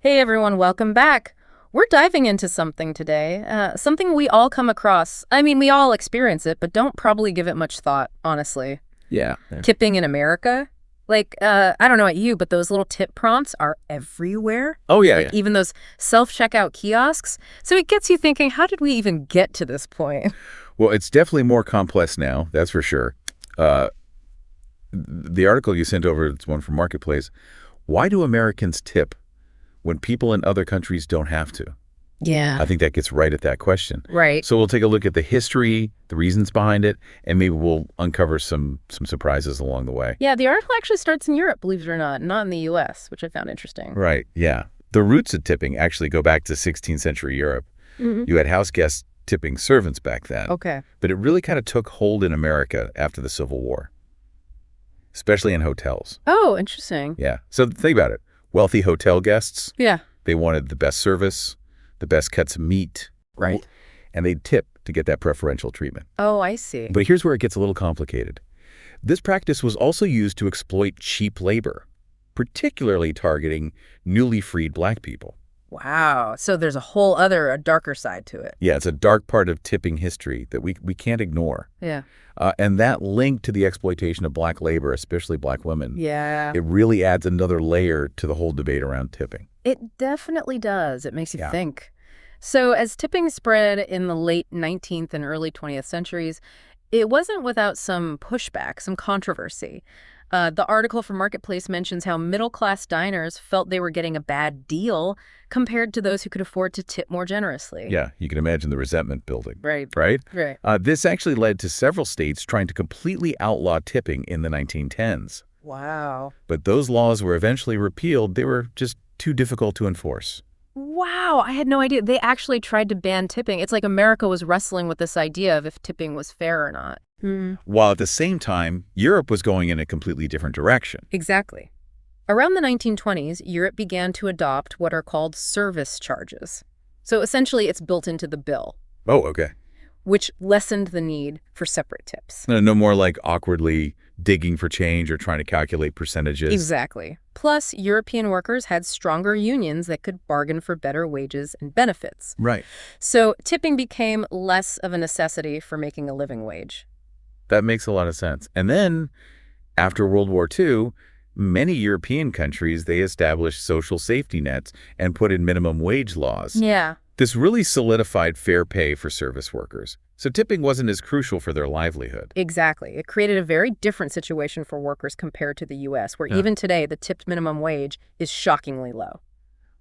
Hey everyone, welcome back. We're diving into something today, something we all come across. I mean, we all experience it, but don't probably give it much thought, honestly. Yeah. Tipping in America? I don't know about you, but those little tip prompts are everywhere. Oh, yeah, Like yeah. even those self-checkout kiosks. So it gets you thinking, how did we even get to this point? Well, it's definitely more complex now, that's for sure. Uh, the article you sent over, it's one from Marketplace. Why do Americans tip when people in other countries don't have to? Yeah. I think that gets right at that question. Right. So we'll take a look at the history, the reasons behind it, and maybe we'll uncover some surprises along the way. Yeah, the article actually starts in Europe, believe it or not in the U.S., which I found interesting. Right, yeah. The roots of tipping actually go back to 16th century Europe. You had house guests tipping servants back then. Okay. But it really kind of took hold in America after the Civil War, especially in hotels. Oh, interesting. Yeah. So think about it. Wealthy hotel guests, Yeah. they wanted the best service, the best cuts of meat. Right. And they'd tip to get that preferential treatment. Oh, I see. But here's where it gets a little complicated. This practice was also used to exploit cheap labor, particularly targeting newly freed black people. Wow. So there's a darker side to it. Yeah, it's a dark part of tipping history that we can't ignore. Yeah. And that link to the exploitation of black labor, especially black women, Yeah. it really adds another layer to the whole debate around tipping. It definitely does. It makes you Yeah. think. So as tipping spread in the late 19th and early 20th centuries, it wasn't without some pushback, some controversy. The article from Marketplace mentions how middle-class diners felt they were getting a bad deal compared to those who could afford to tip more generously. Yeah, you can imagine the resentment building, Right. right? Right. This actually led to several states trying to completely outlaw tipping in the 1910s. Wow. But those laws were eventually repealed. They were just too difficult to enforce. Wow, I had no idea. They actually tried to ban tipping. It's like America was wrestling with this idea of if tipping was fair or not. While at the same time, Europe was going in a completely different direction. Exactly. Around the 1920s, Europe began to adopt what are called service charges. So essentially, it's built into the bill, Oh, okay. which lessened the need for separate tips. No more like awkwardly digging for change or trying to calculate percentages. Exactly. Plus, European workers had stronger unions that could bargain for better wages and benefits. Right. So tipping became less of a necessity for making a living wage. That makes a lot of sense. And then, after World War II, many European countries, they established social safety nets and put in minimum wage laws. Yeah. This really solidified fair pay for service workers. So tipping wasn't as crucial for their livelihood. Exactly. It created a very different situation for workers compared to the U.S., where Yeah. even today the tipped minimum wage is shockingly low.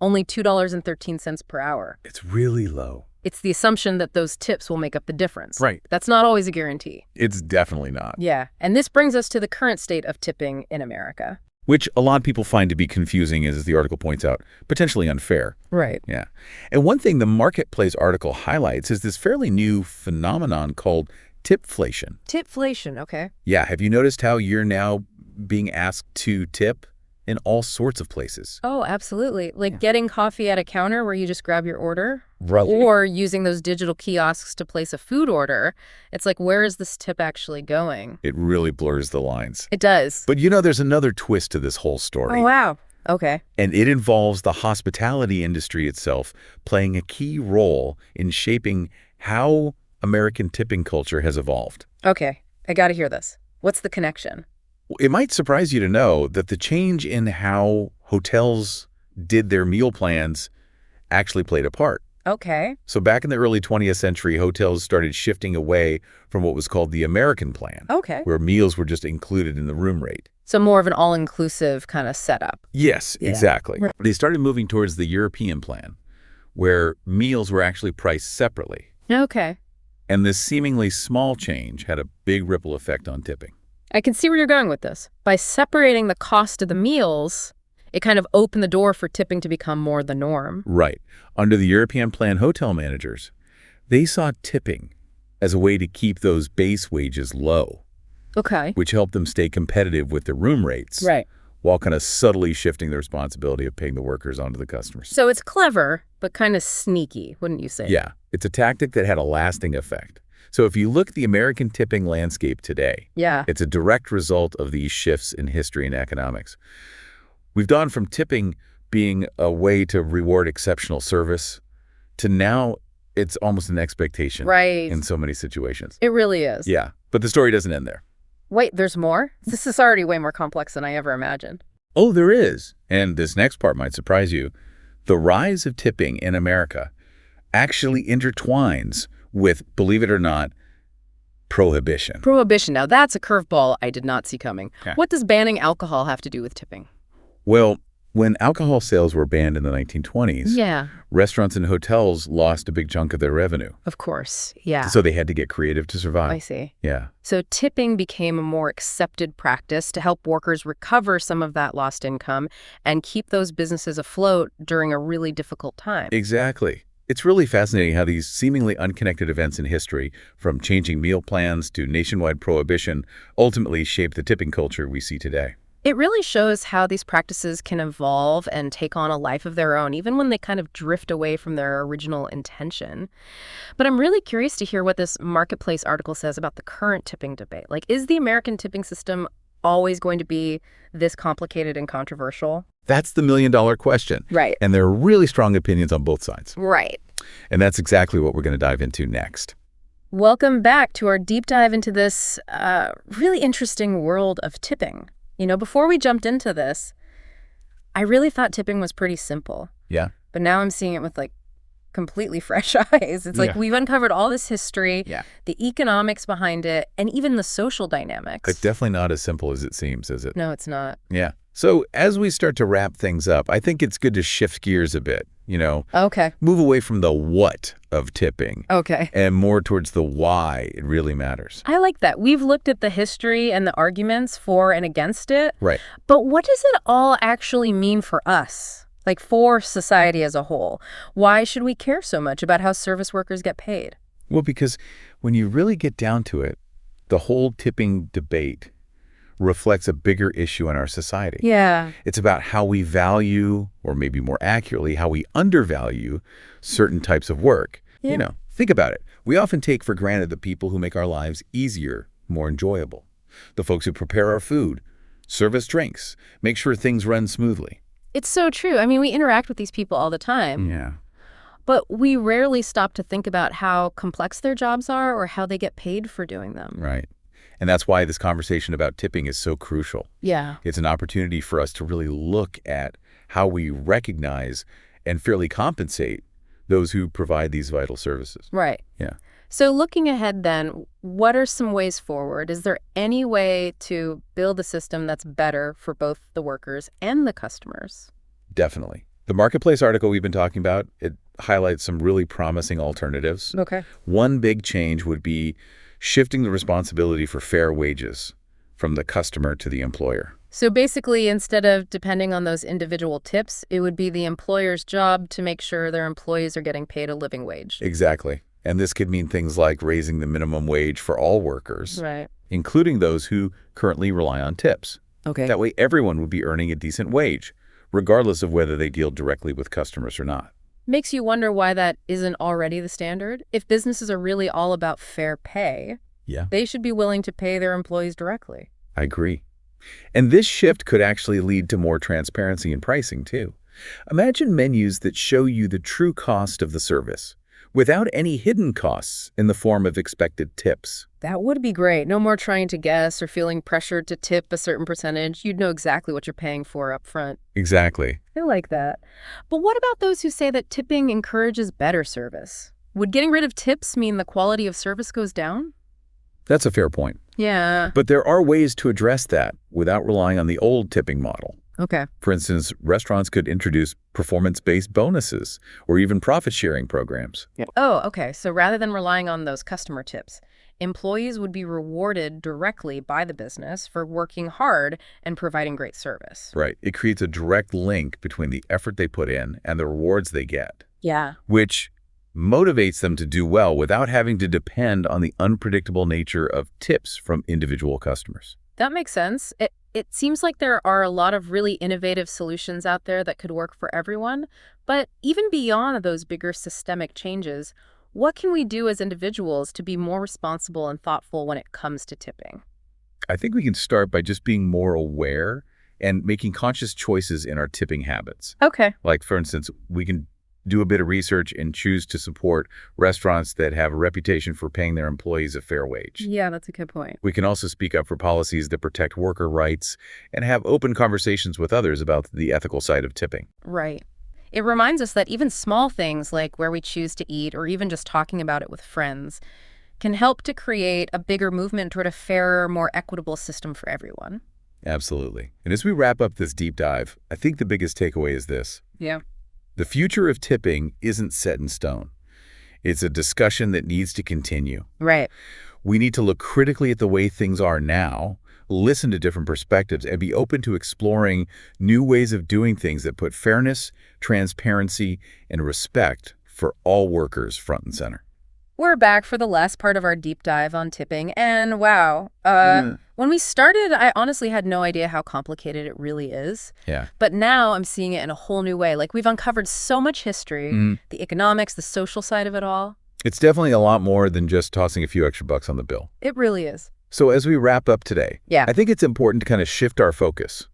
Only $2.13 per hour. It's really low. It's the assumption that those tips will make up the difference. Right. That's not always a guarantee. It's definitely not. Yeah. And this brings us to the current state of tipping in America. Which a lot of people find to be confusing, as the article points out, potentially unfair. Right. Yeah. And one thing the Marketplace article highlights is this fairly new phenomenon called tipflation. Tipflation, okay. Yeah, have you noticed how you're now being asked to tip in all sorts of places? Oh, absolutely. Like getting coffee at a counter where you just grab your order. Right. Or using those digital kiosks to place a food order. It's like, where is this tip actually going? It really blurs the lines. It does. But there's another twist to this whole story. Oh, wow. Okay. And it involves the hospitality industry itself playing a key role in shaping how American tipping culture has evolved. Okay. I got to hear this. What's the connection? It might surprise you to know that the change in how hotels did their meal plans actually played a part. Okay. So back in the early 20th century, hotels started shifting away from what was called the American plan, Okay. where meals were just included in the room rate. So more of an all-inclusive kind of setup. Yes, Yeah. exactly. Right. They started moving towards the European plan, where meals were actually priced separately. Okay. And this seemingly small change had a big ripple effect on tipping. I can see where you're going with this. By separating the cost of the meals, it kind of opened the door for tipping to become more the norm. Right. Under the European plan, hotel managers, they saw tipping as a way to keep those base wages low, Okay. which helped them stay competitive with their room rates, Right. while kind of subtly shifting the responsibility of paying the workers onto the customers. So it's clever, but kind of sneaky, wouldn't you say? Yeah, it's a tactic that had a lasting effect. So if you look at the American tipping landscape today, Yeah. it's a direct result of these shifts in history and economics. We've gone from tipping being a way to reward exceptional service to now it's almost an expectation Right. in so many situations. It really is. Yeah, but the story doesn't end there. Wait, there's more? This is already way more complex than I ever imagined. Oh, there is. And this next part might surprise you. The rise of tipping in America actually intertwines with, believe it or not, prohibition. Prohibition. Now, that's a curveball I did not see coming. Yeah. What does banning alcohol have to do with tipping? Well, when alcohol sales were banned in the 1920s, Yeah, restaurants and hotels lost a big chunk of their revenue. of course. Yeah. So they had to get creative to survive. I see. Yeah, So tipping became a more accepted practice to help workers recover some of that lost income and keep those businesses afloat during a really difficult time. exactly. It's really fascinating how these seemingly unconnected events in history, from changing meal plans to nationwide prohibition, ultimately shaped the tipping culture we see today. It really shows how these practices can evolve and take on a life of their own, even when they kind of drift away from their original intention. But I'm really curious to hear what this Marketplace article says about the current tipping debate. Like, is the American tipping system always going to be this complicated and controversial? That's the million-dollar question. Right. And there are really strong opinions on both sides. Right. And that's exactly what we're going to dive into next. Welcome back to our deep dive into this really interesting world of tipping. You know, before we jumped into this, I really thought tipping was pretty simple. Yeah. But now I'm seeing it with like completely fresh eyes. It's like Yeah. we've uncovered all this history, Yeah. the economics behind it, and even the social dynamics. It's definitely not as simple as it seems, is it? No, it's not. Yeah. So as we start to wrap things up, I think it's good to shift gears a bit, Okay. move away from the what of tipping Okay. and more towards the why it really matters. I like that. We've looked at the history and the arguments for and against it, Right. but what does it all actually mean for us? Like for society as a whole? Why should we care so much about how service workers get paid? Well, because when you really get down to it, the whole tipping debate reflects a bigger issue in our society. Yeah. It's about how we value, or maybe more accurately, how we undervalue certain types of work. Yeah. Think about it. We often take for granted the people who make our lives easier, more enjoyable. The folks who prepare our food, serve us drinks, make sure things run smoothly. It's so true. I mean, we interact with these people all the time. Yeah. But we rarely stop to think about how complex their jobs are or how they get paid for doing them. Right. And that's why this conversation about tipping is so crucial. Yeah. It's an opportunity for us to really look at how we recognize and fairly compensate those who provide these vital services. Right. Yeah. So looking ahead then, what are some ways forward? Is there any way to build a system that's better for both the workers and the customers? Definitely. The Marketplace article we've been talking about, it highlights some really promising alternatives. Okay. One big change would be shifting the responsibility for fair wages from the customer to the employer. So basically, instead of depending on those individual tips, it would be the employer's job to make sure their employees are getting paid a living wage. Exactly. And this could mean things like raising the minimum wage for all workers, Right. including those who currently rely on tips. Okay. That way, everyone would be earning a decent wage, regardless of whether they deal directly with customers or not. Makes you wonder why that isn't already the standard. If businesses are really all about fair pay, Yeah, they should be willing to pay their employees directly. I agree. And this shift could actually lead to more transparency in pricing, too. Imagine menus that show you the true cost of the service, without any hidden costs in the form of expected tips. That would be great. No more trying to guess or feeling pressured to tip a certain percentage. You'd know exactly what you're paying for up front. Exactly. I like that. But what about those who say that tipping encourages better service? Would getting rid of tips mean the quality of service goes down? That's a fair point. Yeah. But there are ways to address that without relying on the old tipping model. Okay. For instance, restaurants could introduce performance-based bonuses or even profit-sharing programs. Oh, okay. So rather than relying on those customer tips, employees would be rewarded directly by the business for working hard and providing great service. Right. It creates a direct link between the effort they put in and the rewards they get, Yeah. which motivates them to do well without having to depend on the unpredictable nature of tips from individual customers. That makes sense. It seems like there are a lot of really innovative solutions out there that could work for everyone. But even beyond those bigger systemic changes, what can we do as individuals to be more responsible and thoughtful when it comes to tipping? I think we can start by just being more aware and making conscious choices in our tipping habits. Okay. Like, for instance, we can do a bit of research and choose to support restaurants that have a reputation for paying their employees a fair wage. Yeah, that's a good point. We can also speak up for policies that protect worker rights and have open conversations with others about the ethical side of tipping. Right. It reminds us that even small things like where we choose to eat or even just talking about it with friends can help to create a bigger movement toward a fairer, more equitable system for everyone. Absolutely. And as we wrap up this deep dive, I think the biggest takeaway is this. Yeah. The future of tipping isn't set in stone. It's a discussion that needs to continue. Right. We need to look critically at the way things are now, listen to different perspectives, and be open to exploring new ways of doing things that put fairness, transparency, and respect for all workers front and center. We're back for the last part of our deep dive on tipping, and wow, when we started, I honestly had no idea how complicated it really is. Yeah. But now I'm seeing it in a whole new way. Like, we've uncovered so much history, the economics, the social side of it all. It's definitely a lot more than just tossing a few extra bucks on the bill. It really is. So as we wrap up today, Yeah. I think it's important to kind of shift our focus,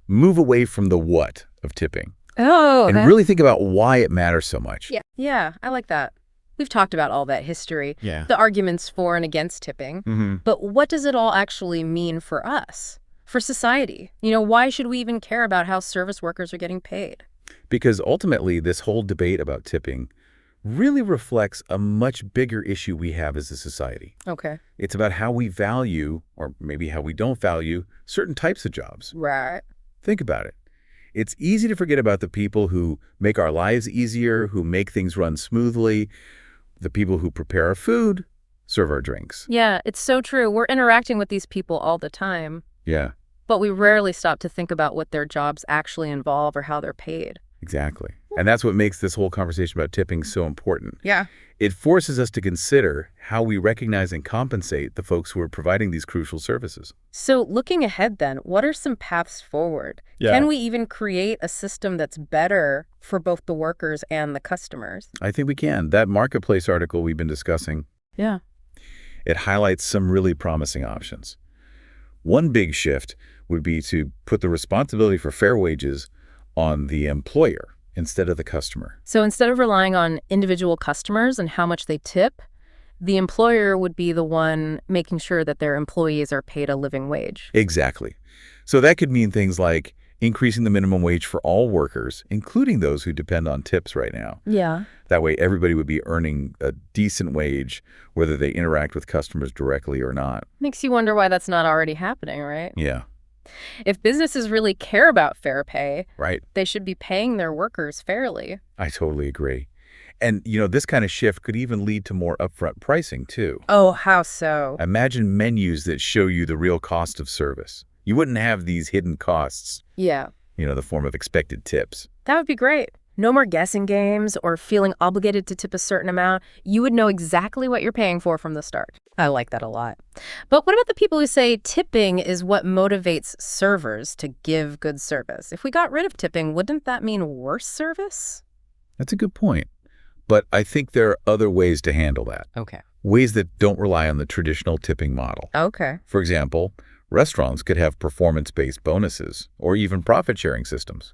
move away from the what of tipping Oh, and really think about why it matters so much. Yeah, I like that. We've talked about all that history, Yeah. the arguments for and against tipping, but what does it all actually mean for us, for society? Why should we even care about how service workers are getting paid? Because ultimately, this whole debate about tipping really reflects a much bigger issue we have as a society. Okay. It's about how we value, or maybe how we don't value, certain types of jobs. Right. Think about it. It's easy to forget about the people who make our lives easier, who make things run smoothly, the people who prepare our food, serve our drinks. Yeah, it's so true. We're interacting with these people all the time, Yeah, but we rarely stop to think about what their jobs actually involve or how they're paid. exactly. And that's what makes this whole conversation about tipping so important. Yeah. It forces us to consider how we recognize and compensate the folks who are providing these crucial services. So looking ahead then, what are some paths forward? Yeah. Can we even create a system that's better for both the workers and the customers? I think we can. That marketplace article we've been discussing, Yeah. it highlights some really promising options. One big shift would be to put the responsibility for fair wages on the employer instead of the customer. So instead of relying on individual customers and how much they tip, the employer would be the one making sure that their employees are paid a living wage. Exactly. So that could mean things like increasing the minimum wage for all workers, including those who depend on tips right now. Yeah. That way, everybody would be earning a decent wage, whether they interact with customers directly or not. Makes you wonder why that's not already happening, right? Yeah, If businesses really care about fair pay, right. they should be paying their workers fairly. I totally agree. And, this kind of shift could even lead to more upfront pricing, too. Oh, how so? Imagine menus that show you the real cost of service. You wouldn't have these hidden costs, Yeah, the form of expected tips. that would be great. No more guessing games or feeling obligated to tip a certain amount. You would know exactly what you're paying for from the start. I like that a lot. But what about the people who say tipping is what motivates servers to give good service? If we got rid of tipping, wouldn't that mean worse service? That's a good point. But I think there are other ways to handle that. Okay. Ways that don't rely on the traditional tipping model. Okay. For example, restaurants could have performance-based bonuses or even profit-sharing systems.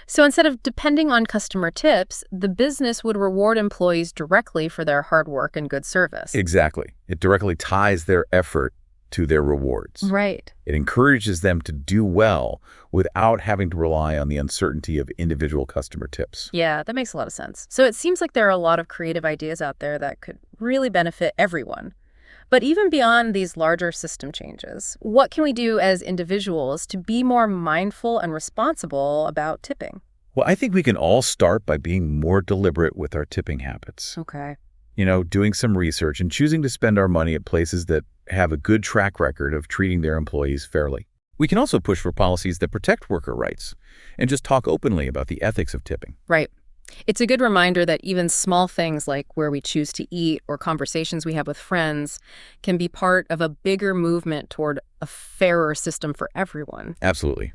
So instead of depending on customer tips, the business would reward employees directly for their hard work and good service. Exactly. It directly ties their effort to their rewards. Right. It encourages them to do well without having to rely on the uncertainty of individual customer tips. Yeah, that makes a lot of sense. So it seems like there are a lot of creative ideas out there that could really benefit everyone. But even beyond these larger system changes, what can we do as individuals to be more mindful and responsible about tipping? Well, I think we can all start by being more deliberate with our tipping habits. Okay. Doing some research and choosing to spend our money at places that have a good track record of treating their employees fairly. We can also push for policies that protect worker rights and just talk openly about the ethics of tipping. Right. It's a good reminder that even small things like where we choose to eat or conversations we have with friends can be part of a bigger movement toward a fairer system for everyone. Absolutely.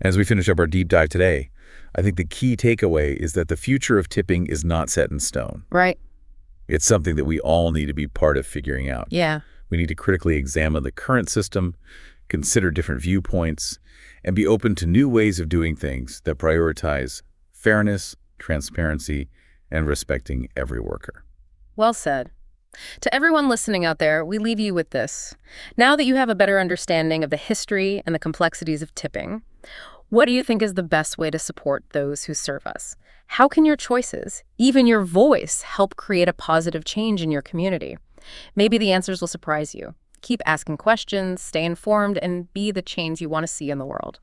As we finish up our deep dive today, I think the key takeaway is that the future of tipping is not set in stone. Right. It's something that we all need to be part of figuring out. Yeah. We need to critically examine the current system, consider different viewpoints, and be open to new ways of doing things that prioritize fairness, transparency, and respecting every worker. Well said. To everyone listening out there, we leave you with this. Now that you have a better understanding of the history and the complexities of tipping, what do you think is the best way to support those who serve us? How can your choices, even your voice, help create a positive change in your community? Maybe the answers will surprise you. Keep asking questions, stay informed, and be the change you want to see in the world.